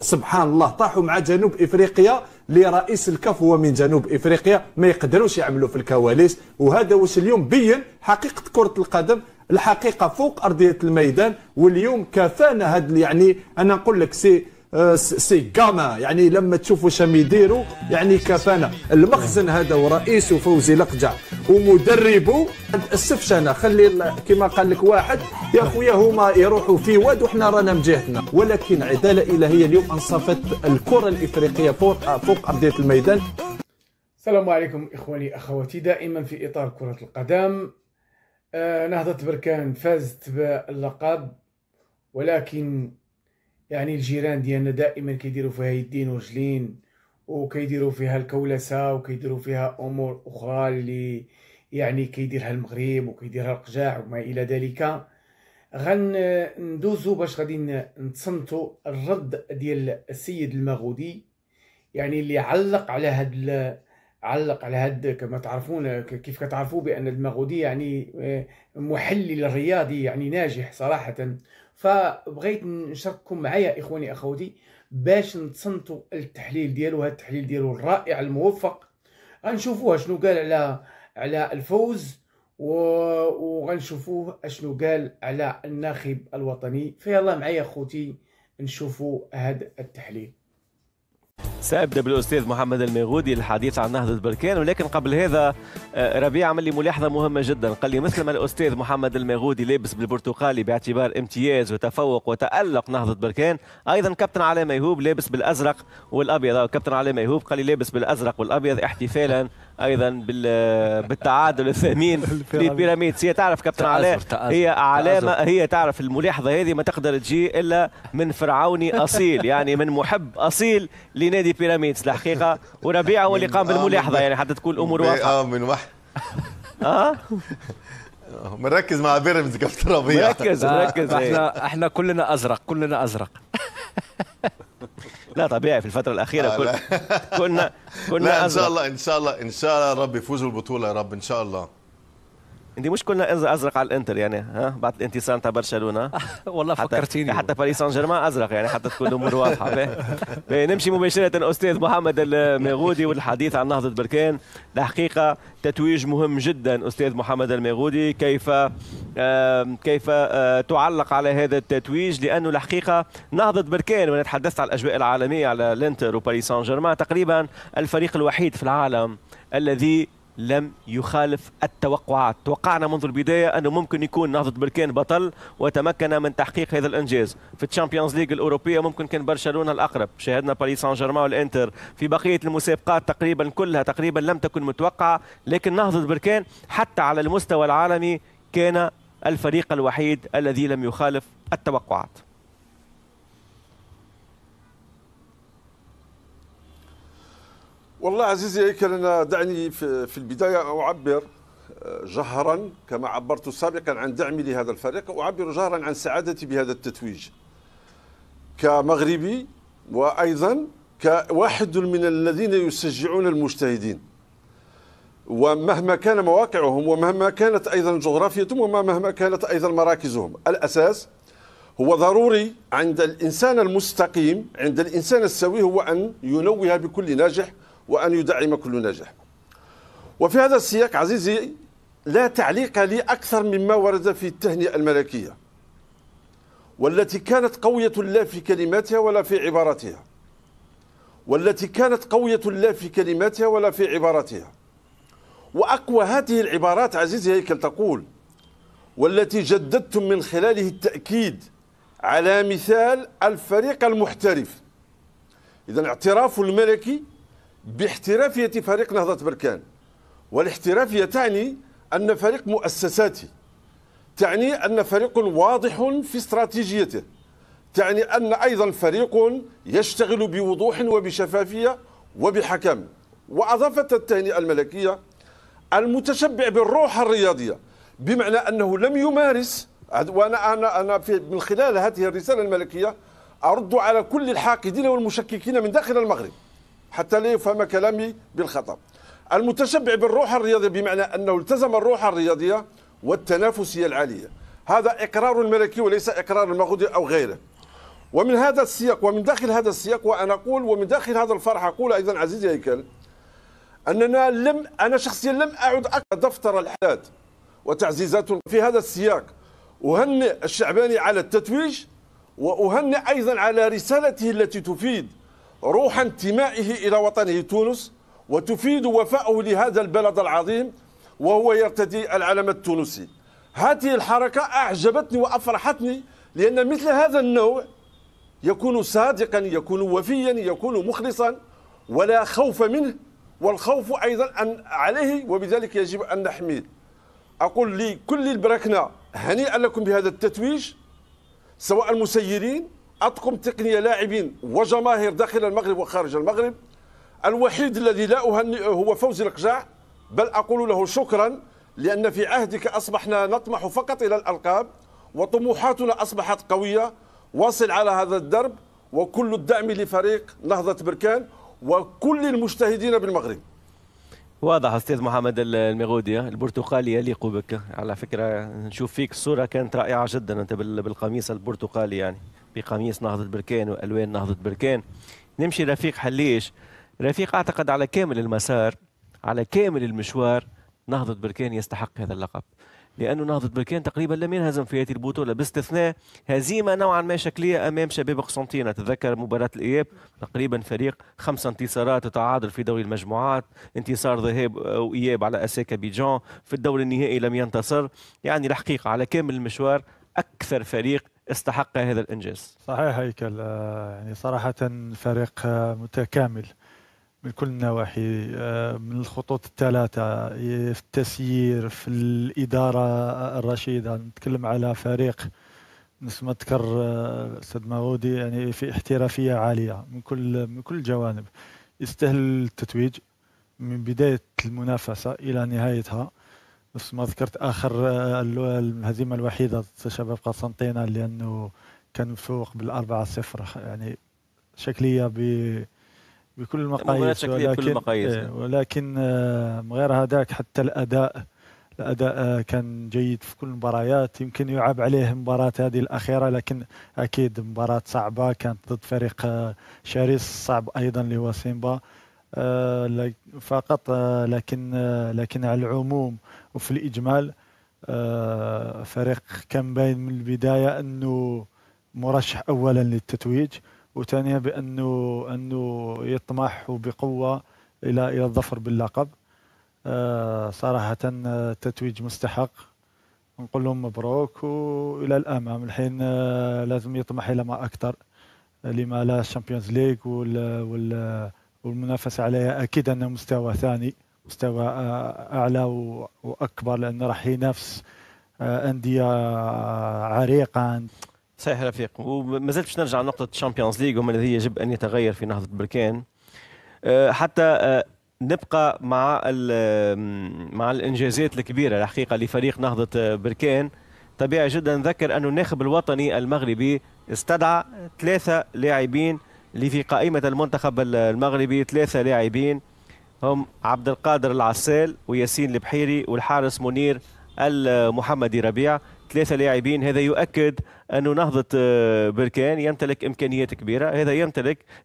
سبحان الله طاحوا مع جنوب افريقيا لرئيس الكاف هو من جنوب افريقيا، ما يقدروش يعملوا في الكواليس. وهذا واش اليوم بين حقيقه كره القدم، الحقيقه فوق ارضيه الميدان. واليوم كفانا هذا يعني انا نقول لك سي كاما، يعني لما تشوفوا شام يديروا يعني كفانا المخزن هذا ورئيسه فوزي لقجع ومدربه السفشنه. خلي كما قال لك واحد يا خويا هما يروحوا في واد وحنا رانا من جهتنا، ولكن عداله الهيه اليوم انصفت الكره الافريقيه فوق ارضيه الميدان. السلام عليكم اخواني اخواتي، دائما في اطار كره القدم. نهضة بركان فازت باللقب، ولكن يعني الجيران ديالنا دائما كيديروا فيها يدين ورجلين، وكيديروا فيها الكولسه، وكيديروا فيها امور اخرى اللي يعني كيديرها المغرب وكيديرها القجاع وما الى ذلك. غندوزو باش غادي نتصنتوا الرد ديال السيد المغودي، يعني اللي علق على هاد كما تعرفون، كيف كتعرفوا بان المغودي يعني محلل رياضي يعني ناجح صراحه. فبغيت نشارككم معايا اخواني اخواتي باش نتصنتوا التحليل ديالو، هذا التحليل ديالو الرائع الموفق. غنشوفوه شنو قال على الفوز، وغنشوفوه اشنو قال على الناخب الوطني. فيلا معايا اخوتي نشوفوا هذا التحليل. سأبدأ بالأستاذ محمد المغودي الحديث عن نهضة بركان، ولكن قبل هذا ربيع عمل لي ملاحظة مهمة جدا. قال لي مثل ما الأستاذ محمد المغودي لابس بالبرتقالي باعتبار امتياز وتفوق وتألق نهضة بركان، أيضا كابتن علاء ميهوب لابس بالأزرق والأبيض. كابتن علاء ميهوب قال لي لابس بالأزرق والأبيض احتفالا أيضا بالتعادل الثمين لبيراميدز. هي تعرف كابتن علاء، هي علامة، هي تعرف الملاحظة هذه ما تقدر تجي إلا من فرعوني أصيل، يعني من محب أصيل لنادي بيراميدز الحقيقة. وربيع هو اللي قام بالملاحظة يعني حتى تكون الأمور واضحة. من واحد مركز مع بيراميدز كابتن ربيع. مركز احنا كلنا أزرق. لا طبيعي في الفترة الأخيرة كنا لا أزرق. ان شاء الله رب يفوزوا البطولة يا رب ان شاء الله. انت مش كنا ازرق على الانتر يعني بعد الانتصار تاع برشلونه. والله فكرتيني. حتى باريس سان جيرمان ازرق يعني حتى تكون الامور واضحه. نمشي مباشره استاذ محمد المغودي والحديث عن نهضه بركان. الحقيقه تتويج مهم جدا استاذ محمد المغودي. كيف تعلق على هذا التتويج؟ لانه الحقيقه نهضه بركان، وانا تحدثت على الاجواء العالميه على الانتر وباريس سان جيرمان، تقريبا الفريق الوحيد في العالم الذي لم يخالف التوقعات. توقعنا منذ البداية أنه ممكن يكون نهضة بركان بطل وتمكن من تحقيق هذا الإنجاز. في الشامبيونز ليج الأوروبية ممكن كان برشلونة الأقرب، شاهدنا باريس سان جيرمان والإنتر. في بقية المسابقات تقريبا كلها لم تكن متوقعة، لكن نهضة بركان حتى على المستوى العالمي كان الفريق الوحيد الذي لم يخالف التوقعات. والله عزيزي هيكل، أنا دعني في البداية أعبر جهرا كما عبرت سابقا عن دعمي لهذا الفريق، أعبر جهرا عن سعادتي بهذا التتويج كمغربي، وأيضا كواحد من الذين يشجعون المجتهدين، ومهما كان مواقعهم ومهما كانت أيضا جغرافيتهم ومهما كانت أيضا مراكزهم. الأساس هو ضروري عند الإنسان المستقيم، عند الإنسان السوي، هو أن ينوه بكل ناجح وأن يدعم كل ناجح. وفي هذا السياق عزيزي لا تعليق لي أكثر مما ورد في التهنئة الملكية، والتي كانت قوية لا في كلماتها ولا في عباراتها، وأقوى هذه العبارات عزيزي هيكل تقول: والتي جددتم من خلاله التأكيد على مثال الفريق المحترف. إذن اعتراف الملكي باحترافية فريق نهضة بركان، والاحترافية تعني أن فريق مؤسساتي، تعني أن فريق واضح في استراتيجيته، تعني أن أيضا فريق يشتغل بوضوح وبشفافية وبحكم. وأضافت التهنئة الملكية المتشبع بالروح الرياضية، بمعنى أنه لم يمارس، وأنا من خلال هذه الرسالة الملكية أرد على كل الحاقدين والمشككين من داخل المغرب حتى لا يفهم كلامي بالخطأ. المتشبع بالروح الرياضية بمعنى أنه التزم الروح الرياضية والتنافسية العالية. هذا إقرار الملكي وليس إقرار المغودي أو غيره. ومن هذا السياق ومن داخل هذا السياق وأنا أقول ومن داخل هذا الفرح أقول أيضا عزيزي هيكل أننا أنا شخصيا لم أعد أقرأ دفتر الحالات وتعزيزات في هذا السياق. أهنئ الشعباني على التتويج وأهنئ أيضا على رسالته التي تفيد روح انتمائه إلى وطنه تونس وتفيد وفاءه لهذا البلد العظيم وهو يرتدي العلم التونسي. هذه الحركة أعجبتني وأفرحتني لأن مثل هذا النوع يكون صادقا يكون وفيا يكون مخلصا ولا خوف منه، والخوف أيضا عليه وبذلك يجب أن نحميه. أقول لكل البركنة هنيئا لكم بهذا التتويج، سواء المسيرين أطقم تقنية لاعبين وجماهير داخل المغرب وخارج المغرب. الوحيد الذي لا أهنئه هو فوزي القجاع، بل أقول له شكرا لأن في عهدك أصبحنا نطمح فقط إلى الألقاب وطموحاتنا أصبحت قوية. واصل على هذا الدرب وكل الدعم لفريق نهضة بركان وكل المجتهدين بالمغرب. واضح أستاذ محمد المغودي، البرتقالي يليق بك على فكرة. نشوف فيك الصورة كانت رائعة جدا أنت بالقميص البرتقالي، يعني بقميص نهضة بركان وألوان نهضة بركان. نمشي رفيق حليش. رفيق أعتقد على كامل المسار على كامل المشوار نهضة بركان يستحق هذا اللقب، لأنه نهضة بركان تقريبا لم ينهزم في هذه البطولة باستثناء هزيمة نوعا ما شكلية أمام شباب قسنطينة. تذكر مباراة الإياب تقريبا فريق 5 انتصارات وتعادل في دوري المجموعات، انتصار ذهاب وإياب على أساكا بيجان، في الدور النهائي لم ينتصر. يعني الحقيقة على كامل المشوار أكثر فريق استحق هذا الإنجاز. صحيح هيكل، يعني صراحة فريق متكامل من كل النواحي، من الخطوط الثلاثة، في التسيير، في الإدارة الرشيدة. نتكلم على فريق نفس ما ذكر الأستاذ مغودي، يعني في احترافية عالية من كل الجوانب. يستاهل التتويج من بداية المنافسة إلى نهايتها. نفس ما ذكرت آخر الهزيمة الوحيدة شباب قسنطينة لأنه كان مفوق بال4-0، يعني شكلية بكل المقاييس، ولكن غير هذاك حتى الأداء كان جيد في كل المباريات. يمكن يعاب عليه المباراة هذه الأخيرة، لكن أكيد مباراة صعبة كانت ضد فريق شرس صعب أيضا اللي هو سيمبا فقط. لكن على العموم وفي الإجمال فريق كان باين من البداية أنه مرشح أولا للتتويج، وثانيا بأنه يطمح بقوة إلى الظفر باللقب. صراحة تتويج مستحق، نقول لهم مبروك وإلى الأمام. الحين لازم يطمح إلى ما أكثر، لما لا الشامبيونز ليج والمنافسة عليها أكيد أنه مستوى ثاني، مستوى أعلى وأكبر، لأنه راح ينافس أندية عريقة. صحيح رفيق. وما زلت باش نرجع لنقطة الشامبيونز ليج وما الذي يجب أن يتغير في نهضة بركان حتى نبقى مع الإنجازات الكبيرة الحقيقة لفريق نهضة بركان. طبيعي جدا نذكر أنه الناخب الوطني المغربي استدعى 3 لاعبين اللي في قائمة المنتخب المغربي، 3 لاعبين هم عبد القادر العسال وياسين البحيري والحارس منير المحمدي ربيع. 3 لاعبين. هذا يؤكد أنه نهضة بركان يمتلك إمكانيات كبيرة.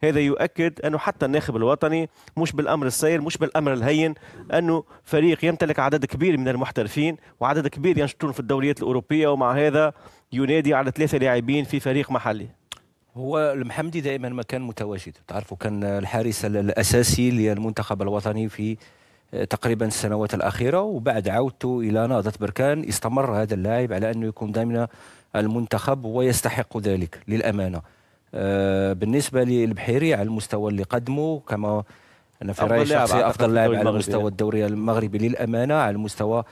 هذا يؤكد أنه حتى الناخب الوطني مش بالأمر السير، مش بالأمر الهين، أنه فريق يمتلك عدد كبير من المحترفين وعدد كبير ينشطون في الدوريات الأوروبية، ومع هذا ينادي على 3 لاعبين في فريق محلي. هو المحمدي دائما ما كان متواجد، تعرفوا كان الحارس الأساسي للمنتخب الوطني في تقريبا السنوات الأخيرة، وبعد عودته إلى نهضة بركان استمر هذا اللاعب على أنه يكون ضمن المنتخب ويستحق ذلك للأمانة. بالنسبة للبحيري على المستوى اللي قدمه، كما أنا في رأيي الشخصي أفضل لاعب على مستوى الدوري المغربي للأمانة، على المستوى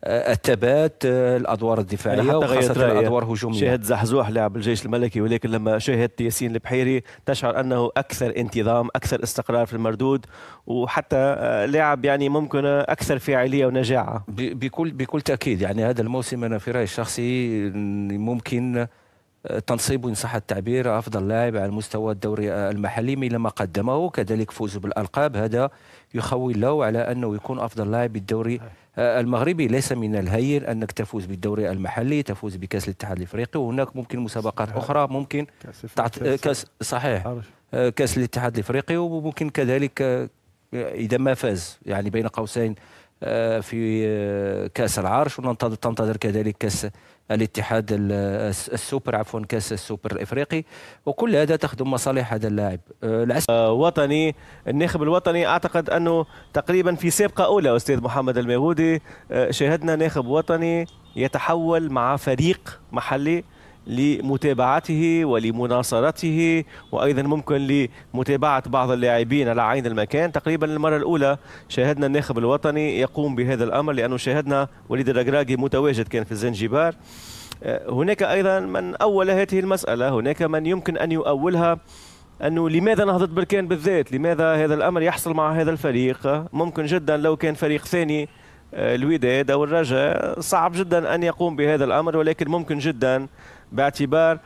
الثبات، الادوار الدفاعيه وخاصه الادوار الهجوميه. شاهد زحزوح لاعب الجيش الملكي، ولكن لما شاهدت ياسين البحيري تشعر انه اكثر انتظام، اكثر استقرار في المردود، وحتى لاعب يعني ممكن اكثر فاعليه ونجاعه. بكل تاكيد. يعني هذا الموسم انا في رايي الشخصي ممكن تنصيبه ان صح التعبير افضل لاعب على مستوى الدوري المحلي من لما قدمه، كذلك فوزه بالالقاب هذا يخول له على انه يكون افضل لاعب بالدوري المغربي ليس من الهين انك تفوز بالدوري المحلي، تفوز بكاس الاتحاد الافريقي، وهناك ممكن مسابقات اخرى ممكن كاس صحيح كاس الاتحاد الافريقي، وممكن كذلك اذا ما فاز يعني بين قوسين في كاس العرش، وتنتظر كذلك كاس الاتحاد السوبر عفوا كاس السوبر الافريقي، وكل هذا تخدم مصالح هذا اللاعب. وطني الناخب الوطني اعتقد انه تقريبا في سابقه اولى استاذ محمد الميغودي شاهدنا ناخب وطني يتحول مع فريق محلي لمتابعته ولمناصرته، وايضا ممكن لمتابعه بعض اللاعبين على عين المكان. تقريبا المره الاولى شاهدنا الناخب الوطني يقوم بهذا الامر، لانه شاهدنا وليد الركراكي متواجد كان في الزنجبار. هناك ايضا من اول هذه المساله، هناك من يمكن ان يؤولها انه لماذا نهضة بركان بالذات، لماذا هذا الامر يحصل مع هذا الفريق. ممكن جدا لو كان فريق ثاني الوداد او الرجاء صعب جدا ان يقوم بهذا الامر، ولكن ممكن جدا باعتبار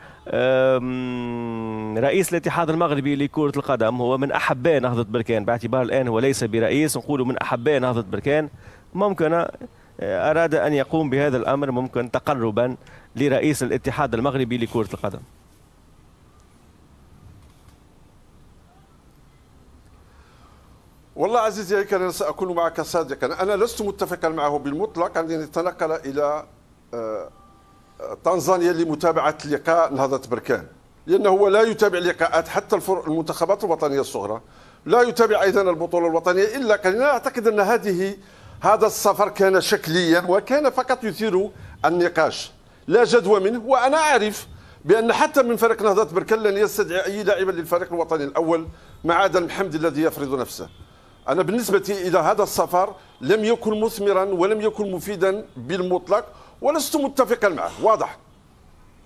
رئيس الاتحاد المغربي لكرة القدم هو من أحباء نهضة بركان، باعتبار الآن هو ليس برئيس، نقول من أحباء نهضة بركان، ممكن أراد أن يقوم بهذا الأمر ممكن تقربا لرئيس الاتحاد المغربي لكرة القدم. والله عزيزي هيك أنا سأكون معك صادقا، أنا لست متفقا معه بالمطلق أن يتنقل إلى تنزانيا لمتابعة لقاء نهضة بركان، لأنه هو لا يتابع لقاءات حتى المنتخبات الوطنية الصغرى، لا يتابع أيضا البطولة الوطنية إلا قليلا. أعتقد أن هذا السفر كان شكليا وكان فقط يثير النقاش لا جدوى منه. وأنا أعرف بأن حتى من فريق نهضة بركان لن يستدعي أي لاعبا للفريق الوطني الأول ما عدا المحمدي الذي يفرض نفسه. أنا بالنسبة إلى هذا السفر لم يكن مثمرا ولم يكن مفيدا بالمطلق، ولست متفقا معه، واضح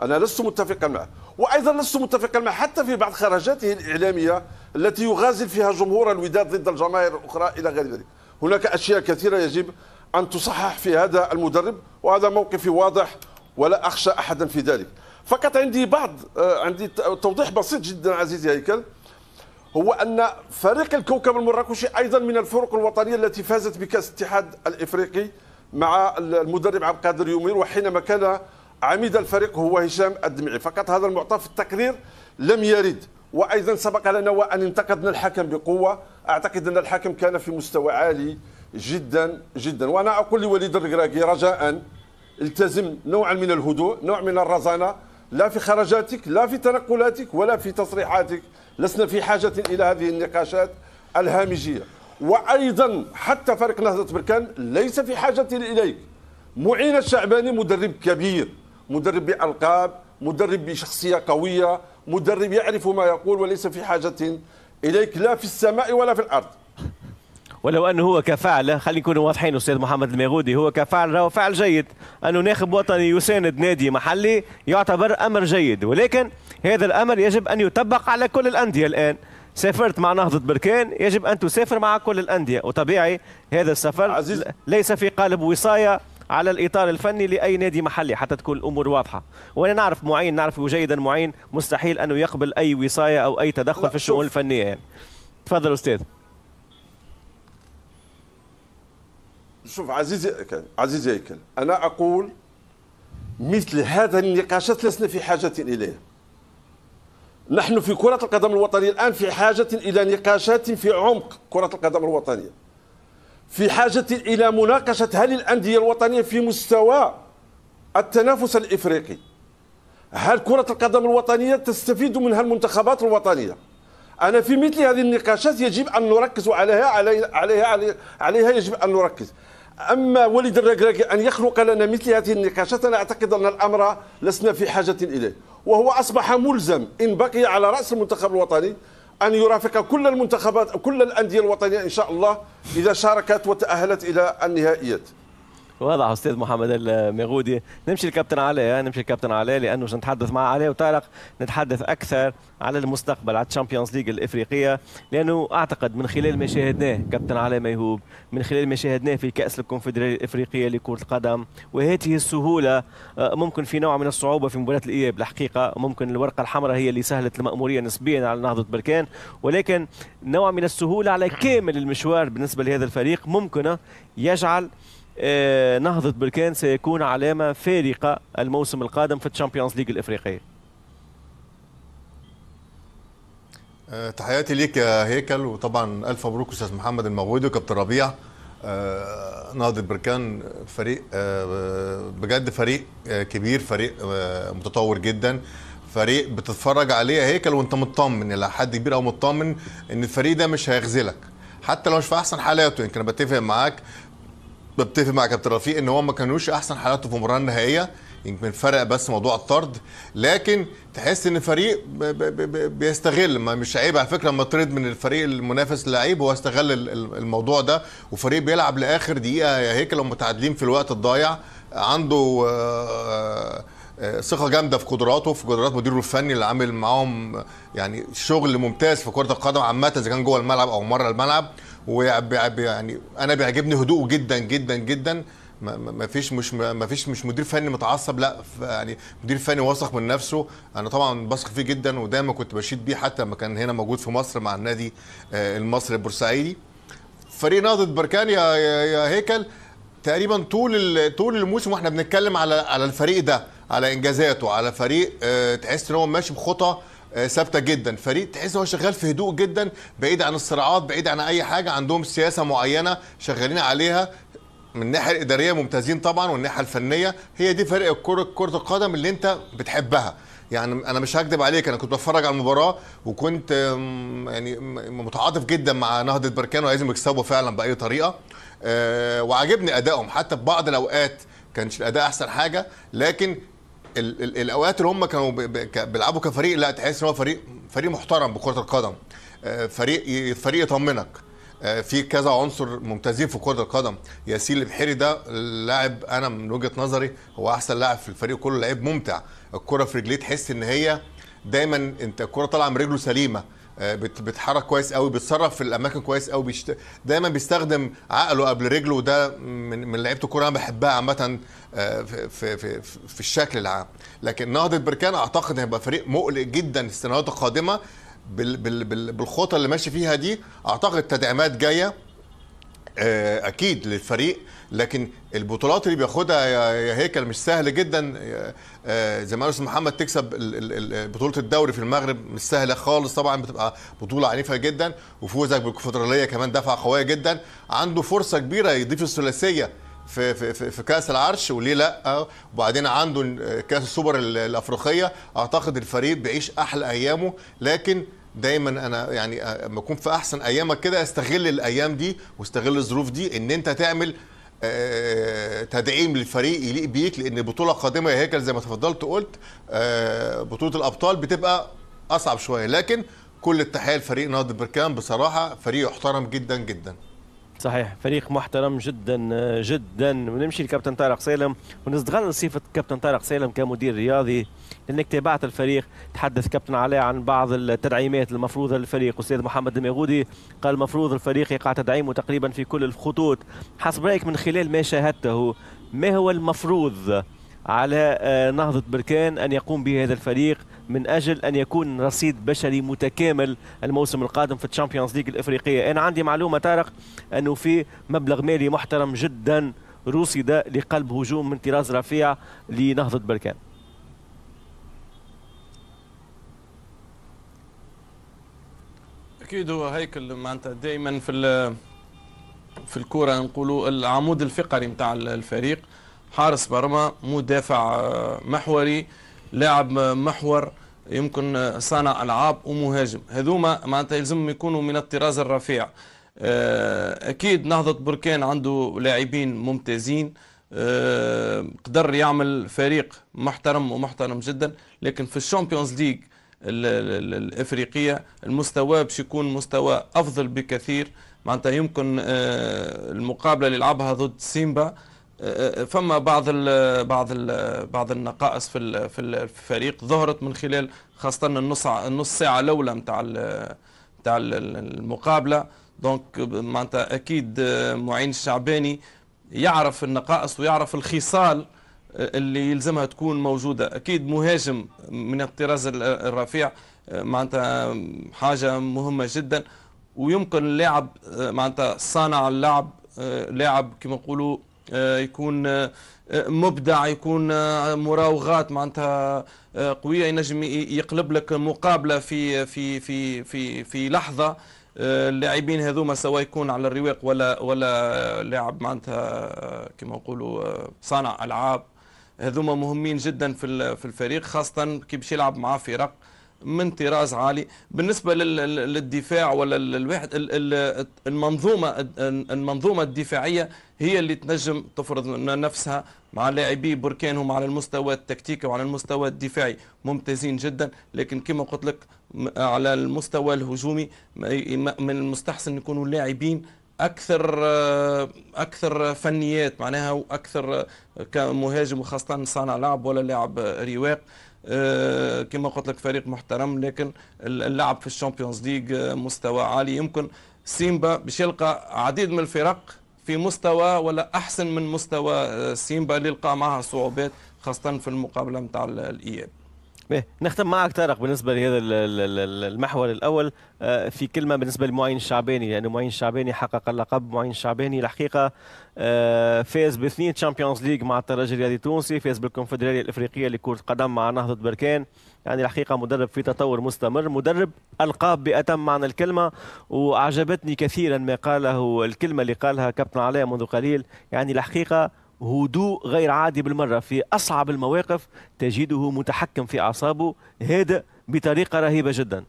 أنا لست متفقا معه. وأيضا لست متفقا معه حتى في بعض خرجاته الإعلامية التي يغازل فيها جمهور الوداد ضد الجماهير الأخرى إلى غير ذلك. هناك أشياء كثيرة يجب أن تصحح في هذا المدرب، وهذا موقفي واضح ولا أخشى أحدا في ذلك. فقط عندي توضيح بسيط جدا عزيزي هيكل، هو أن فريق الكوكب المراكشي أيضا من الفرق الوطنية التي فازت بكأس الاتحاد الإفريقي مع المدرب عبد القادر يومير، وحينما كان عميد الفريق هو هشام الدمعي. فقط هذا المعطى في التقرير لم يرد. وأيضا سبق لنا وأن انتقدنا الحكم بقوة، أعتقد أن الحكم كان في مستوى عالي جدا جدا. وأنا أقول لوليد الركراكي رجاء التزم نوعا من الهدوء، نوع من الرزانة، لا في خرجاتك لا في تنقلاتك ولا في تصريحاتك. لسنا في حاجة إلى هذه النقاشات الهامجية. وأيضا حتى فريق نهضة بركان ليس في حاجة إليك. معين الشعباني مدرب كبير، مدرب بألقاب، مدرب بشخصية قوية، مدرب يعرف ما يقول، وليس في حاجة إليك لا في السماء ولا في الأرض. ولو انه هو كفعل، خلينا نكونوا واضحين استاذ محمد الميغودي، هو كفعل راهو فعل جيد، انه ناخب وطني يساند نادي محلي يعتبر امر جيد، ولكن هذا الامر يجب ان يطبق على كل الانديه. الان سافرت مع نهضة بركان، يجب ان تسافر مع كل الانديه، وطبيعي هذا السفر ليس في قالب وصايه على الاطار الفني لاي نادي محلي حتى تكون الامور واضحه. وانا نعرف معين، نعرفه جيدا معين، مستحيل انه يقبل اي وصايه او اي تدخل في الشؤون الفنيه يعني. تفضل استاذ. شوف عزيزي هيكل، أنا أقول مثل هذه النقاشات لسنا في حاجة إليها. نحن في كرة القدم الوطنية الآن في حاجة إلى نقاشات في عمق كرة القدم الوطنية، في حاجة إلى مناقشة هل الأندية الوطنية في مستوى التنافس الإفريقي، هل كرة القدم الوطنية تستفيد منها المنتخبات الوطنية. أنا في مثل هذه النقاشات يجب أن نركز عليها يجب أن نركز. أما وليد الركراكي أن يخلق لنا مثل هذه النقاشات، أنا أعتقد أن الأمر لسنا في حاجة إليه، وهو أصبح ملزم إن بقي على رأس المنتخب الوطني أن يرافق كل المنتخبات كل الأندية الوطنية إن شاء الله إذا شاركت وتأهلت إلى النهائيات. واضح استاذ محمد الميغودي. نمشي الكابتن علاء لانه نتحدث مع علاء وطارق، نتحدث اكثر على المستقبل، على الشامبيونز ليج الافريقيه، لانه اعتقد من خلال ما شاهدناه كابتن علاء ميهوب، من خلال ما شاهدناه في كاس الكونفدراليه الافريقيه لكره القدم، وهذه السهوله ممكن في نوع من الصعوبه في مباراه الاياب. الحقيقه ممكن الورقه الحمراء هي اللي سهلت المأموريه نسبيا على نهضه بركان، ولكن نوع من السهوله على كامل المشوار بالنسبه لهذا الفريق ممكن يجعل نهضة بركان سيكون علامة فارقة الموسم القادم في الشامبيونز ليج الإفريقية؟ تحياتي ليك يا هيكل، وطبعا الف مبروك استاذ محمد المغودي وكابتن ربيع. نهضة بركان فريق بجد فريق كبير، فريق متطور جدا، فريق بتتفرج عليه يا هيكل وانت مطمن الى حد كبير، او مطمن ان الفريق ده مش هيخذلك حتى لو مش في احسن حالاته. يمكن انا بتفق مع كابتن رفيق ان هو ما كانوش احسن حالاته في المباراه النهائيه، يمكن فرق بس موضوع الطرد، لكن تحس ان الفريق بيستغل. مش عيب على فكره لما طرد من الفريق المنافس لعيب، هو استغل الموضوع ده، وفريق بيلعب لاخر دقيقه يا هيكل، هم متعادلين في الوقت الضايع، عنده ثقه جامده في قدراته، في قدرات مديره الفني اللي عامل معاهم يعني شغل ممتاز في كره القدم عامه، اذا كان جوه الملعب او بره الملعب. ويعني انا بيعجبني هدوءه جدا جدا جدا. ما فيش مش مدير فني متعصب، لا يعني مدير فني واثق من نفسه. انا طبعا بثق فيه جدا، ودايما كنت بشيد بيه حتى لما كان هنا موجود في مصر مع النادي المصري البورسعيدي. فريق نهضة بركان يا هيكل تقريبا طول الموسم واحنا بنتكلم على الفريق ده، على انجازاته، على فريق تحس ان هو ماشي بخطى ثابته جدا، فريق تحس ان هو شغال في هدوء جدا، بعيد عن الصراعات، بعيد عن اي حاجه، عندهم سياسه معينه شغالين عليها من الناحيه الاداريه ممتازين طبعا، والناحيه الفنيه هي دي فرق كره القدم اللي انت بتحبها. يعني انا مش هكذب عليك، انا كنت بتفرج على المباراه وكنت يعني متعاطف جدا مع نهضه بركان، وعايزهم يكسبوا فعلا باي طريقه. وعجبني ادائهم، حتى في بعض الاوقات كانش الاداء احسن حاجه، لكن الاوقات اللي هم كانوا بيلعبوا كفريق، لا تحس ان هو فريق محترم بكره القدم، فريق يطمنك. في كذا عنصر ممتازين في كره القدم. ياسين البحيري ده لاعب، انا من وجهه نظري هو احسن لاعب في الفريق كله، لعيب ممتع، الكره في رجليه تحس ان هي دايما انت الكره طالعه من رجله سليمه، بتحرك كويس قوي، بيتصرف في الاماكن كويس قوي، دايما بيستخدم عقله قبل رجله، وده من لعيبه الكوره انا بحبها عامه في الشكل العام. لكن نهضه بركان اعتقد هيبقى فريق مقلق جدا السنوات القادمه بالخطه اللي ماشي فيها دي. اعتقد تدعيمات جايه اكيد للفريق، لكن البطولات اللي بياخدها يا هيكل مش سهل جدا. زي ما قال محمد، تكسب بطوله الدوري في المغرب مش سهله خالص، طبعا بتبقى بطوله عنيفه جدا، وفوزك بالكونفدراليه كمان دفعه قويه جدا. عنده فرصه كبيره يضيف الثلاثيه في كاس العرش، وليه لا، وبعدين عنده كاس السوبر الافريقيه. اعتقد الفريق بيعيش احلى ايامه، لكن دايما انا يعني لما اكون في احسن ايامك كده استغل الايام دي واستغل الظروف دي ان انت تعمل تدعيم للفريق يليق بيك، لان البطوله القادمه يا هيكل زي ما تفضلت قلت بطوله الابطال بتبقى اصعب شويه. لكن كل التحيه لفريق نهضه بركان، بصراحه فريق محترم جدا جدا. صحيح، فريق محترم جدا جدا. ونمشي لكابتن طارق سالم ونستغل صفه كابتن طارق سالم كمدير رياضي، لانك تابعت الفريق. تحدث كابتن علاء عن بعض التدعيمات المفروضه للفريق. استاذ محمد المغودي قال المفروض الفريق يقع تدعيمه تقريبا في كل الخطوط. حسب رايك من خلال ما شاهدته، ما هو المفروض على نهضة بركان أن يقوم به هذا الفريق من أجل أن يكون رصيد بشري متكامل الموسم القادم في الشامبيونز ليج الإفريقية؟ أنا عندي معلومة طارق أنه في مبلغ مالي محترم جدا رصد لقلب هجوم من طراز رفيع لنهضة بركان. أكيد هو هيكل معناتها دائما في الكرة نقولوا العمود الفقري نتاع الفريق، حارس مرمى، مدافع محوري، لاعب محور، يمكن صانع العاب، ومهاجم. هذوما معناتها يلزمهم يكونوا من الطراز الرفيع. اكيد نهضة بركان عنده لاعبين ممتازين، قدر يعمل فريق محترم ومحترم جدا، لكن في الشامبيونز ليج الافريقيه المستوى باش يكون مستوى افضل بكثير. معناتها يمكن المقابله اللي لعبها ضد سيمبا فما بعض النقائص في الفريق ظهرت من خلال خاصه النص ساعه الاولى نتاع المقابله. دونك معناتها اكيد معين الشعباني يعرف النقائص ويعرف الخصال اللي يلزمها تكون موجوده. اكيد مهاجم من الطراز الرفيع معناتها حاجه مهمه جدا، ويمكن اللاعب معناتها صانع اللعب، لاعب كما نقولوا يكون مبدع، يكون مراوغات معناتها قويه، ينجم يقلب لك مقابله في لحظه. اللاعبين هذوما سواء يكون على الرواق ولا لاعب معناتها كما نقولوا صانع العاب، هذوما مهمين جدا في الفريق، خاصه كي باش يلعب مع فرق من طراز عالي. بالنسبه للدفاع ولا الواحد المنظومه الدفاعيه هي اللي تنجم تفرض نفسها مع لاعبي بركان. هم على المستوى التكتيكي وعلى المستوى الدفاعي ممتازين جدا، لكن كما قلت لك على المستوى الهجومي من المستحسن يكونوا اللاعبين اكثر فنيات معناها، واكثر كمهاجم وخاصه صانع لعب ولا لاعب رواق. كما قلت لك فريق محترم، لكن اللعب في الشامبيونز ليج مستوى عالي. يمكن سيمبا باش يلقى عديد من الفرق في مستوى ولا احسن من مستوى سيمبا اللي لقى معها صعوبات خاصه في المقابله نتاع الاياب. نختم معك طارق بالنسبه لهذا المحور الاول في كلمه بالنسبه لمعين الشعباني، لانه معين الشعباني حقق اللقب. معين الشعباني الحقيقه فاز باثنين تشامبيونز ليج مع الترجي الرياضي التونسي، فاز بالكونفدراليه الافريقيه لكره القدم مع نهضه بركان. يعني الحقيقه مدرب في تطور مستمر، مدرب القاب باتم معنى الكلمه. واعجبتني كثيرا ما قاله، الكلمه اللي قالها كابتن علاء منذ قليل، يعني الحقيقه هدوء غير عادي بالمرة في أصعب المواقف، تجده متحكم في أعصابه، هادئ بطريقة رهيبة جدا.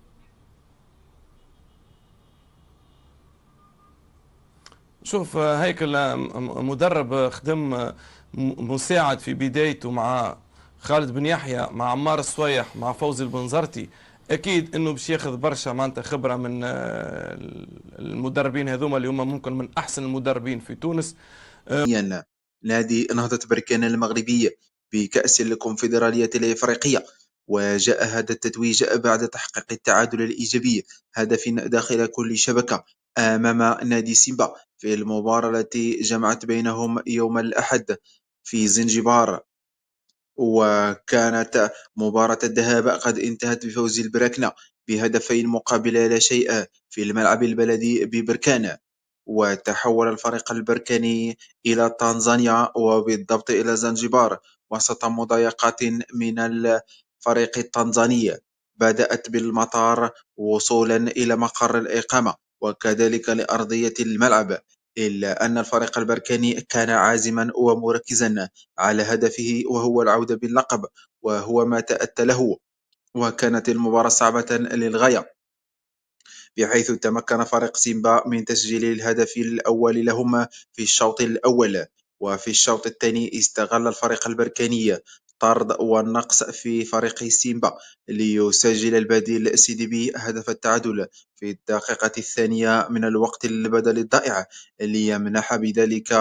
شوف هيكل مدرب خدم مساعد في بدايته مع خالد بن يحيى، مع عمار الصويح، مع فوزي البنزرتي، اكيد انه باش ياخذ برشا معناتها خبره من المدربين هذوما اللي هما ممكن من احسن المدربين في تونس. نادي نهضة بركان المغربية بكأس الكونفدرالية الإفريقية، وجاء هذا التتويج بعد تحقيق التعادل الإيجابي، هدف داخل كل شبكة أمام نادي سيمبا في المباراة التي جمعت بينهم يوم الأحد في زنجبار. وكانت مباراة الذهاب قد انتهت بفوز البراكنة بهدفين مقابل لا شيء في الملعب البلدي ببركان. وتحول الفريق البركاني إلى تنزانيا وبالضبط إلى زنجبار وسط مضايقات من الفريق التنزاني، بدأت بالمطار وصولا إلى مقر الإقامة وكذلك لأرضية الملعب، إلا أن الفريق البركاني كان عازما ومركزا على هدفه وهو العودة باللقب، وهو ما تأتى له. وكانت المباراة صعبة للغاية، بحيث تمكن فريق سيمبا من تسجيل الهدف الأول لهم في الشوط الأول، وفي الشوط الثاني استغل الفريق البركاني طرد والنقص في فريق سيمبا ليسجل البديل سيدي بي هدف التعادل في الدقيقة الثانية من الوقت البدل الضائع، ليمنح بذلك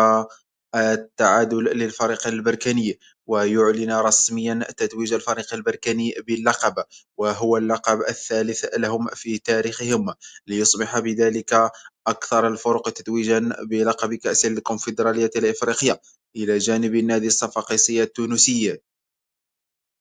التعادل للفريق البركاني ويعلن رسميا تتويج الفريق البركاني باللقب، وهو اللقب الثالث لهم في تاريخهم، ليصبح بذلك أكثر الفرق تتويجا بلقب كأس الكونفدرالية الإفريقية إلى جانب النادي الصفاقسي التونسي.